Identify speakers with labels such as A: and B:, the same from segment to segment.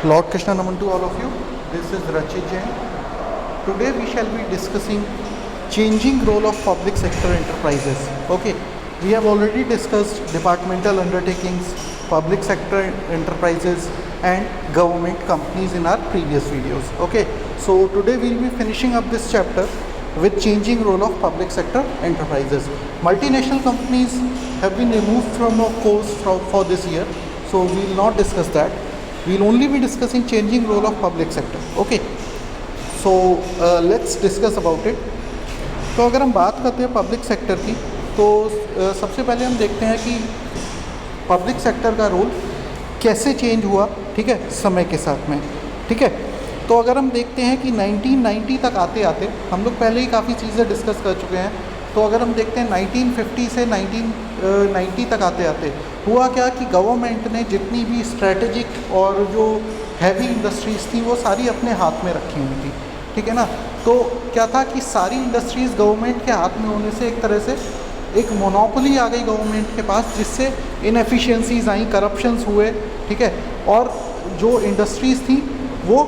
A: Lord Krishna Naman to all of you. This is Rachit Jain. Today we shall be discussing changing role of public sector enterprises. Okay, we have already discussed departmental undertakings, public sector enterprises and government companies in our previous videos. Okay, so today we will be finishing up this chapter with changing role of public sector enterprises. Multinational companies have been removed from our course for this year, so we will not discuss that. We will only be discussing changing role of public sector. Okay, so let's discuss about it. तो अगर हम बात करते हैं public sector की, तो सबसे पहले हम देखते हैं कि पब्लिक सेक्टर का रोल कैसे चेंज हुआ, ठीक है, समय के साथ में, ठीक है। तो अगर हम देखते हैं कि 1990 तक आते आते हम लोग पहले ही काफ़ी चीज़ें डिस्कस कर चुके हैं, तो अगर हम देखते हैं 1950 से 1990 तक आते आते हुआ क्या कि गवर्नमेंट ने जितनी भी स्ट्रेटेजिक और जो हैवी इंडस्ट्रीज़ थी वो सारी अपने हाथ में रखी हुई थी, ठीक है ना। तो क्या था कि सारी इंडस्ट्रीज़ गवर्नमेंट के हाथ में होने से एक तरह से एक मोनोपोली आ गई गवर्नमेंट के पास, जिससे इनएफिशिएंसीज आई, करप्शंस हुए, ठीक है। और जो इंडस्ट्रीज़ थी वो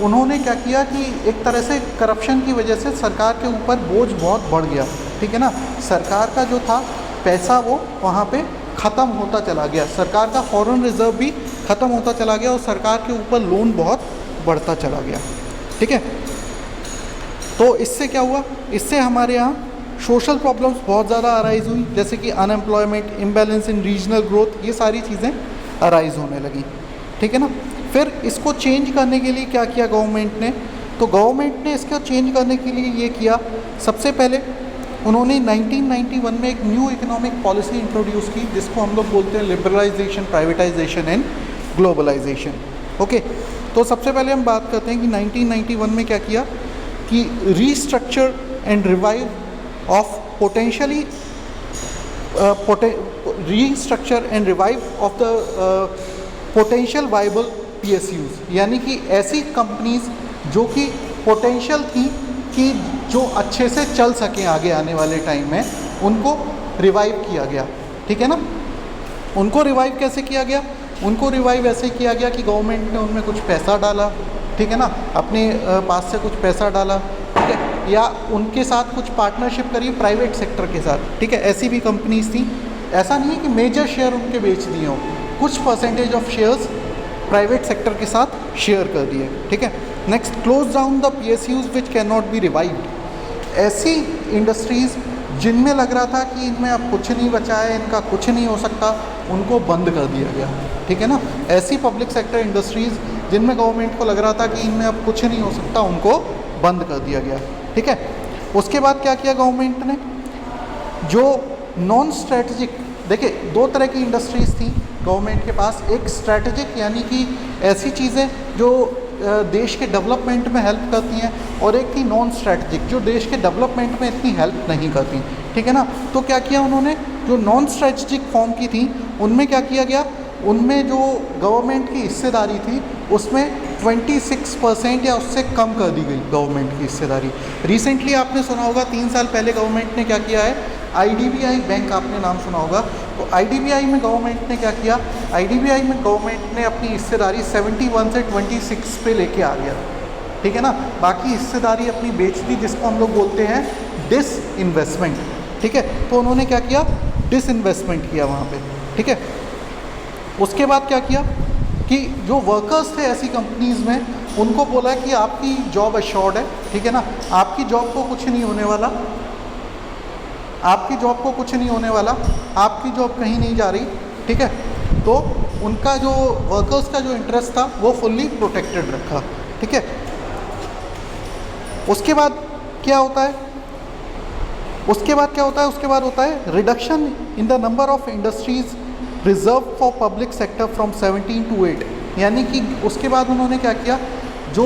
A: उन्होंने क्या किया कि एक तरह से करप्शन की वजह से सरकार के ऊपर बोझ बहुत बढ़ गया, ठीक है ना। सरकार का जो था पैसा वो वहाँ पे ख़त्म होता चला गया, सरकार का फॉरेन रिजर्व भी ख़त्म होता चला गया और सरकार के ऊपर लोन बहुत बढ़ता चला गया, ठीक है। तो इससे क्या हुआ, इससे हमारे यहाँ सोशल प्रॉब्लम्स बहुत ज़्यादा अराइज़ हुई, जैसे कि अनएम्प्लॉयमेंट, इम्बैलेंस इन रीजनल ग्रोथ, ये सारी चीज़ें अराइज़ होने लगी, ठीक है ना। फिर इसको चेंज करने के लिए क्या किया गवर्नमेंट ने, तो गवर्नमेंट ने इसको चेंज करने के लिए ये किया, सबसे पहले उन्होंने 1991 में एक न्यू इकोनॉमिक पॉलिसी इंट्रोड्यूस की, जिसको हम लोग बोलते हैं liberalisation, privatisation and globalisation. Okay, तो सबसे पहले हम बात करते हैं कि 1991 में क्या किया कि restructure and revive of potentially restructure and revive of the potential viable PSUs, यानी कि ऐसी कंपनीज जो कि पोटेंशियल थी कि जो अच्छे से चल सकें आगे आने वाले टाइम में, उनको रिवाइव किया गया, ठीक है ना। उनको रिवाइव कैसे किया गया, उनको रिवाइव ऐसे किया गया कि गवर्नमेंट ने उनमें कुछ पैसा डाला, ठीक है ना, अपने पास से कुछ पैसा डाला, ठीक है, या उनके साथ कुछ पार्टनरशिप करी प्राइवेट सेक्टर के साथ, ठीक है। ऐसी भी कंपनीज थी, ऐसा नहीं है कि मेजर शेयर उनके बेच दिए हों, कुछ percentage of shares private sector के साथ शेयर कर दिए, ठीक है। Next, close down the PSUs which can not be revived. ऐसी इंडस्ट्रीज़ जिनमें लग रहा था कि इनमें अब कुछ नहीं बचा है, इनका कुछ नहीं हो सकता, उनको बंद कर दिया गया, ठीक है ना। ऐसी पब्लिक सेक्टर इंडस्ट्रीज़ जिनमें गवर्नमेंट को लग रहा था कि इनमें अब कुछ नहीं हो सकता, उनको बंद कर दिया गया, ठीक है। उसके बाद क्या किया गवर्नमेंट ने, जो नॉन स्ट्रेटजिक, देखिए दो तरह की इंडस्ट्रीज़ थी गवर्नमेंट के पास, एक स्ट्रेटजिक यानी कि ऐसी चीज़ें जो देश के डेवलपमेंट में हेल्प करती हैं, और एक थी नॉन स्ट्रेटजिक जो देश के डेवलपमेंट में इतनी हेल्प नहीं करती, ठीक है ना। तो क्या किया उन्होंने, जो नॉन स्ट्रेटजिक फॉर्म की थी उनमें क्या किया गया, उनमें जो गवर्नमेंट की हिस्सेदारी थी उसमें 26% या उससे कम कर दी गई गवर्नमेंट की हिस्सेदारी। रिसेंटली आपने सुना होगा, 3 साल पहले गवर्नमेंट ने क्या किया है, IDBI बैंक आपने नाम सुना होगा, तो IDBI में गवर्नमेंट ने क्या किया, IDBI में गवर्नमेंट ने अपनी हिस्सेदारी 71 से 26 पे लेके आ गया, ठीक है ना। बाकी हिस्सेदारी अपनी बेच दी, जिसको हम लोग बोलते हैं डिस इन्वेस्टमेंट, ठीक है। तो उन्होंने क्या किया, डिस इन्वेस्टमेंट किया वहाँ पे, ठीक है। उसके बाद क्या किया कि जो वर्कर्स थे ऐसी कंपनीज़ में, उनको बोला कि आपकी जॉब अश्योर्ड है, ठीक है ना, आपकी जॉब को कुछ नहीं होने वाला, आपकी जॉब को कुछ नहीं होने वाला, आपकी जॉब कहीं नहीं जा रही, ठीक है। तो उनका जो वर्कर्स का जो इंटरेस्ट था वो फुल्ली प्रोटेक्टेड रखा, ठीक है। उसके बाद क्या होता है, उसके बाद होता है reduction in the number of industries reserve for public sector from 17 to 8, यानी कि उसके बाद उन्होंने क्या किया, जो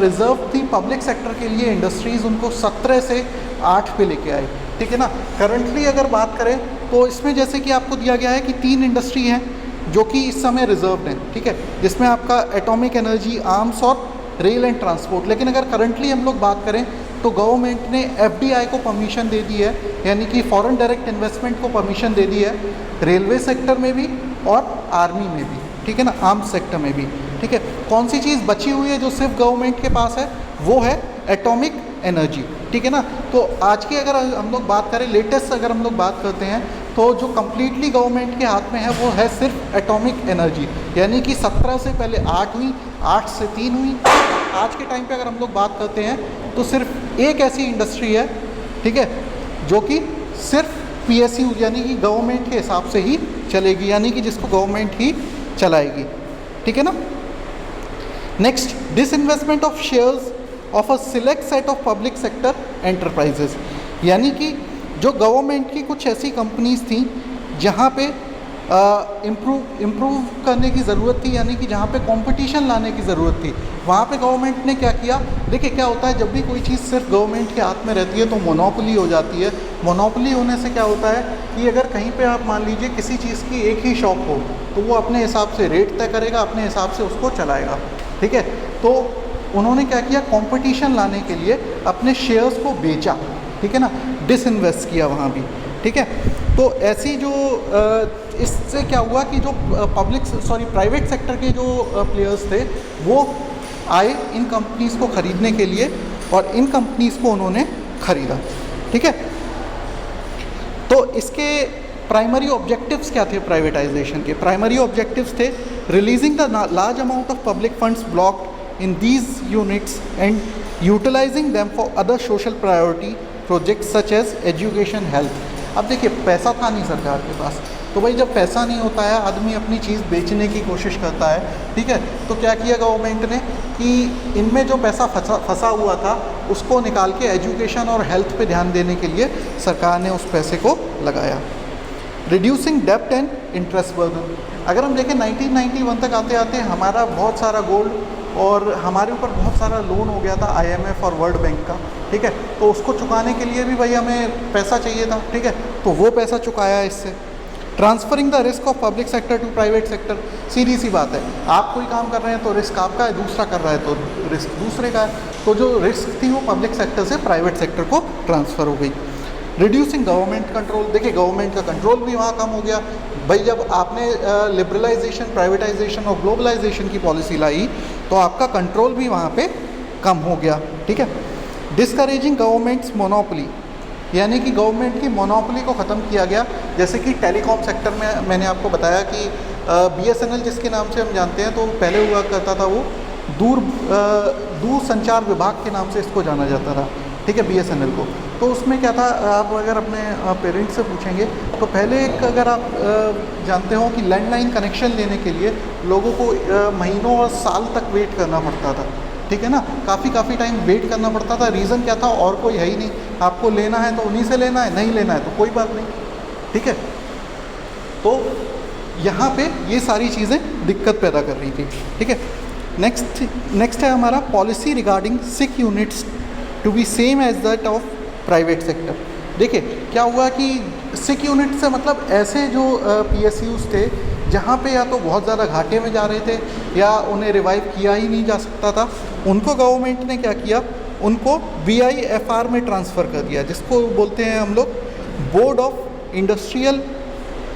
A: रिजर्व थी पब्लिक सेक्टर के लिए इंडस्ट्रीज़, उनको 17 से 8 पे लेके आए, ठीक है ना। करंटली अगर बात करें तो इसमें जैसे कि आपको दिया गया है कि 3 इंडस्ट्री हैं जो कि इस समय रिजर्व हैं, ठीक है, जिसमें आपका एटॉमिक एनर्जी, आर्म्स और रेल एंड ट्रांसपोर्ट। लेकिन अगर करंटली हम लोग बात करें तो गवर्नमेंट ने FDI को परमिशन दे दी है, यानी कि फॉरेन डायरेक्ट इन्वेस्टमेंट को परमिशन दे दी है, रेलवे सेक्टर में भी और आर्मी में भी, ठीक है ना, आर्म्स सेक्टर में भी, ठीक है। कौन सी चीज़ बची हुई है जो सिर्फ गवर्नमेंट के पास है, वो है एटॉमिक एनर्जी, ठीक है ना। तो आज की अगर हम लोग बात करें, लेटेस्ट अगर हम लोग बात करते हैं, तो जो कम्प्लीटली गवर्नमेंट के हाथ में है वो है सिर्फ एटॉमिक एनर्जी, यानी कि 17 से पहले 8 हुई, 8 से 3 हुई। आज के टाइम पे अगर हम लोग बात करते हैं तो सिर्फ एक ऐसी इंडस्ट्री है, ठीक है, जो कि सिर्फ PSU यानी कि गवर्नमेंट के हिसाब से ही चलेगी, यानी कि जिसको गवर्नमेंट ही चलाएगी, ठीक है ना। Next, disinvestment of shares of a select set of public sector enterprises, यानी कि जो गवर्नमेंट की कुछ ऐसी कंपनीज थी जहाँ पे इम्प्रूव करने की ज़रूरत थी, यानी कि जहाँ पे कंपटीशन लाने की ज़रूरत थी, वहाँ पे गवर्नमेंट ने क्या किया। देखिए क्या होता है, जब भी कोई चीज़ सिर्फ गवर्नमेंट के हाथ में रहती है तो मोनोपोली हो जाती है। मोनोपोली होने से क्या होता है कि अगर कहीं पे आप मान लीजिए किसी चीज़ की एक ही शॉप हो, तो वो अपने हिसाब से रेट तय करेगा, अपने हिसाब से उसको चलाएगा, ठीक है। तो उन्होंने क्या किया, कंपटीशन लाने के लिए अपने शेयर्स को बेचा, ठीक है ना, डिसइन्वेस्ट किया वहाँ भी, ठीक है। तो ऐसी जो इससे क्या हुआ कि जो प्राइवेट सेक्टर के जो प्लेयर्स थे वो आए इन कंपनीज़ को ख़रीदने के लिए, और इन कंपनीज़ को उन्होंने ख़रीदा, ठीक है। तो इसके प्राइमरी ऑब्जेक्टिव्स क्या थे प्राइवेटाइजेशन के? प्राइमरी ऑब्जेक्टिव्स थे releasing the large amount of public funds blocked in these units and utilizing them for other social priority projects such as education, health। अब देखिए पैसा था नहीं सरकार के पास, तो भाई जब पैसा नहीं होता है आदमी अपनी चीज़ बेचने की कोशिश करता है, ठीक है। तो क्या किया गवर्नमेंट ने कि इनमें जो पैसा फंसा हुआ था उसको निकाल के एजुकेशन और हेल्थ पे ध्यान देने के लिए सरकार ने उस पैसे को लगाया। रिड्यूसिंग डेप्ट एंड इंटरेस्ट बर्डन, अगर हम देखें 1991 तक आते आते हमारा बहुत सारा गोल्ड और हमारे ऊपर बहुत सारा लोन हो गया था IMF और वर्ल्ड बैंक का, ठीक है। तो उसको चुकाने के लिए भी भाई हमें पैसा चाहिए था, ठीक है, तो वो पैसा चुकाया इससे। Transferring the risk of public sector to private sector, सीधी सी बात है, आप कोई काम कर रहे हैं तो रिस्क आपका है, दूसरा कर रहा है तो रिस्क दूसरे का है, तो जो रिस्क थी वो पब्लिक सेक्टर से प्राइवेट सेक्टर को ट्रांसफ़र हो गई। रिड्यूसिंग गवर्नमेंट कंट्रोल, देखिए गवर्नमेंट का कंट्रोल भी वहाँ कम हो गया। भाई जब आपने लिबरलाइजेशन, प्राइवेटाइजेशन और ग्लोबलाइजेशन की पॉलिसी लाई तो आपका कंट्रोल भी वहाँ पे कम हो गया, ठीक है। डिस्करेजिंग गवर्नमेंट्स मोनोपोली, यानी कि गवर्नमेंट की मोनोपोली को ख़त्म किया गया। जैसे कि टेलीकॉम सेक्टर में मैंने आपको बताया कि BSNL जिसके नाम से हम जानते हैं, तो पहले हुआ करता था वो दूर संचार विभाग के नाम से इसको जाना जाता था, ठीक है, BSNL को। तो उसमें क्या था, आप अगर अपने पेरेंट्स से पूछेंगे तो पहले एक अगर आप जानते हो कि लैंडलाइन कनेक्शन लेने के लिए लोगों को महीनों और साल तक वेट करना पड़ता था, ठीक है ना, काफ़ी टाइम वेट करना पड़ता था। रीज़न क्या था, और कोई है ही नहीं, आपको लेना है तो उन्हीं से लेना है, नहीं लेना है तो कोई बात नहीं, ठीक है। तो यहाँ पे ये सारी चीज़ें दिक्कत पैदा कर रही थी, ठीक है। नेक्स्ट है हमारा policy regarding sick units to be same as that of private sector. देखिए क्या हुआ कि सिक यूनिट से मतलब ऐसे जो PSUs थे जहाँ पे या तो बहुत ज़्यादा घाटे में जा रहे थे या उन्हें रिवाइव किया ही नहीं जा सकता था, उनको गवर्नमेंट ने क्या किया, उनको BIFR में ट्रांसफ़र कर दिया, जिसको बोलते हैं हम लोग board of industrial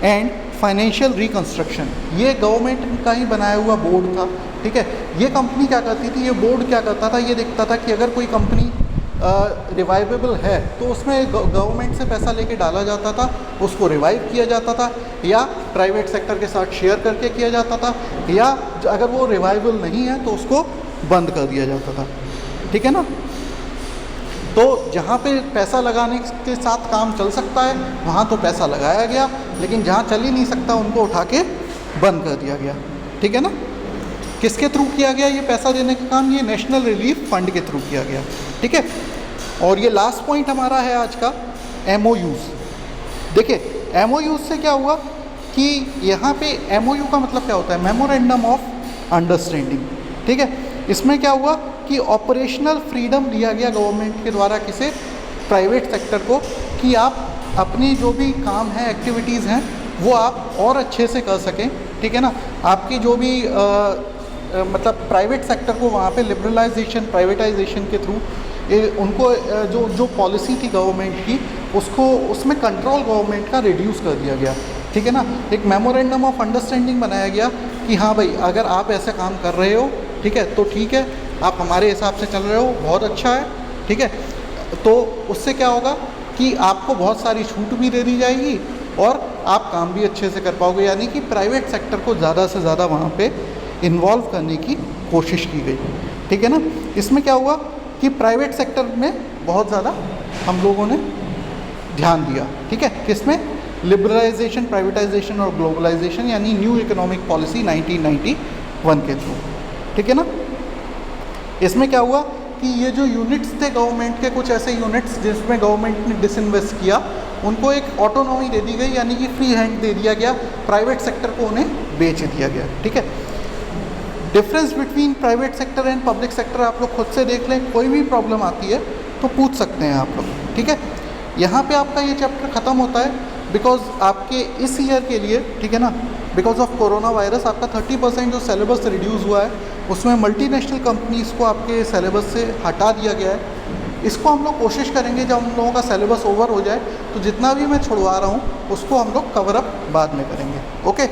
A: and financial reconstruction. ये गवर्नमेंट का ही बनाया हुआ बोर्ड था, ठीक है। ये कंपनी क्या करती थी, ये बोर्ड क्या करता था, ये देखता था कि अगर कोई कंपनी रिवाइवेबल है तो उसमें गवर्नमेंट से पैसा लेके डाला जाता था, उसको रिवाइव किया जाता था, या प्राइवेट सेक्टर के साथ शेयर करके किया जाता था, या अगर वो रिवाइवेबल नहीं है तो उसको बंद कर दिया जाता था, ठीक है ना। तो जहाँ पे पैसा लगाने के साथ काम चल सकता है वहाँ तो पैसा लगाया गया, लेकिन जहाँ चल ही नहीं सकता उनको उठा के बंद कर दिया गया, ठीक है ना। किसके थ्रू किया गया ये पैसा देने का काम, ये नेशनल रिलीफ फंड के थ्रू किया गया, ठीक है। और ये लास्ट पॉइंट हमारा है आज का, MOUs। देखिए MOUs से क्या हुआ कि यहाँ पे MOU का मतलब क्या होता है, मेमोरेंडम ऑफ अंडरस्टैंडिंग, ठीक है। इसमें क्या हुआ कि ऑपरेशनल फ्रीडम दिया गया गवर्नमेंट के द्वारा किसे, प्राइवेट सेक्टर को, कि आप अपनी जो भी काम है, एक्टिविटीज़ हैं, वो आप और अच्छे से कर सकें, ठीक है ना। आपकी जो भी मतलब प्राइवेट सेक्टर को वहाँ पे लिबरलाइजेशन, प्राइवेटाइजेशन के थ्रू उनको जो पॉलिसी थी गवर्नमेंट की, उसको उसमें कंट्रोल गवर्नमेंट का रिड्यूस कर दिया गया, ठीक है ना। एक मेमोरेंडम ऑफ अंडरस्टैंडिंग बनाया गया कि हाँ भाई अगर आप ऐसे काम कर रहे हो ठीक है तो ठीक है, आप हमारे हिसाब से चल रहे हो, बहुत अच्छा है, ठीक है। तो उससे क्या होगा कि आपको बहुत सारी छूट भी दे दी जाएगी और आप काम भी अच्छे से कर पाओगे, यानी कि प्राइवेट सेक्टर को ज़्यादा से ज़्यादा वहाँ पे इन्वॉल्व करने की कोशिश की गई, ठीक है ना। इसमें क्या हुआ कि प्राइवेट सेक्टर में बहुत ज़्यादा हम लोगों ने ध्यान दिया, ठीक है, किसमें, लिबरलाइजेशन, प्राइवेटाइजेशन और ग्लोबलाइजेशन, यानी न्यू इकोनॉमिक पॉलिसी 1991 के थ्रू, ठीक है ना। इसमें क्या हुआ कि ये जो यूनिट्स थे गवर्नमेंट के, कुछ ऐसे यूनिट्स जिसमें गवर्नमेंट ने डिसइन्वेस्ट किया, उनको एक ऑटोनॉमी दे दी गई, यानी कि फ्री हैंड दे दिया गया, प्राइवेट सेक्टर को उन्हें बेच दिया गया, ठीक है। Difference between private sector and public sector आप लोग खुद से देख लें, कोई भी प्रॉब्लम आती है तो पूछ सकते हैं आप लोग, ठीक है। यहाँ पे आपका ये चैप्टर ख़त्म होता है, बिकॉज आपके इस ईयर के लिए, ठीक है ना, बिकॉज ऑफ कोरोना वायरस आपका 30% जो सिलेबस रिड्यूस हुआ है उसमें मल्टीनेशनल कंपनीज़ को आपके सिलेबस से हटा दिया गया है। इसको हम लोग कोशिश करेंगे जब हम लोगों का सिलेबस ओवर हो जाए तो जितना भी मैं छुड़वा रहा हूँ उसको हम लोग कवर अप बाद में करेंगे, ओके।